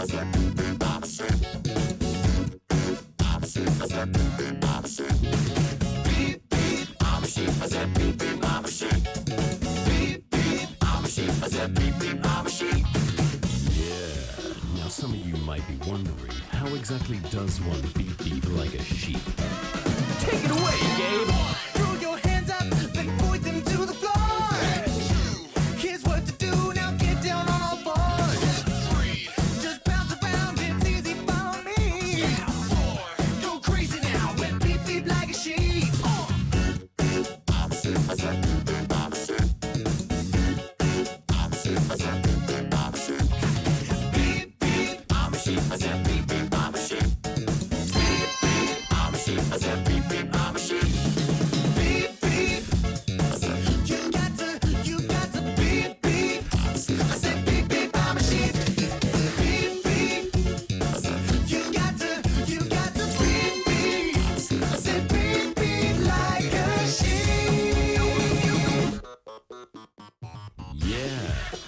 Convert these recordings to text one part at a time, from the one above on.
Now some of you might be wondering, how exactly does one beep beep like a sheep? Take it away, Gabe! Throw your hands up, then point them to the floor. Here's what to do, now get down on all fours. Just bounce around, it's easy, follow me. Go crazy now, and beep beep like a sheep.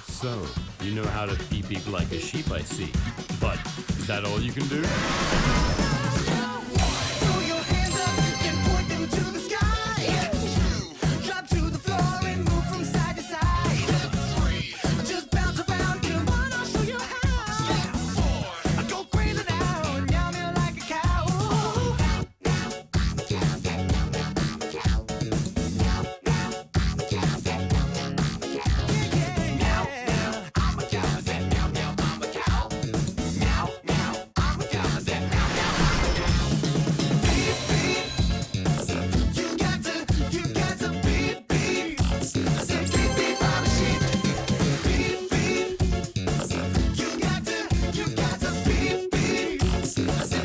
So, you know how to beep beep like a sheep, I see. But, is that all you can do? Throw your hands up and point them to the sky. Drop to the floor and move from side to side. Just bounce around, come on, I'll show you how. Go crazy now, meow meow like a cow. I said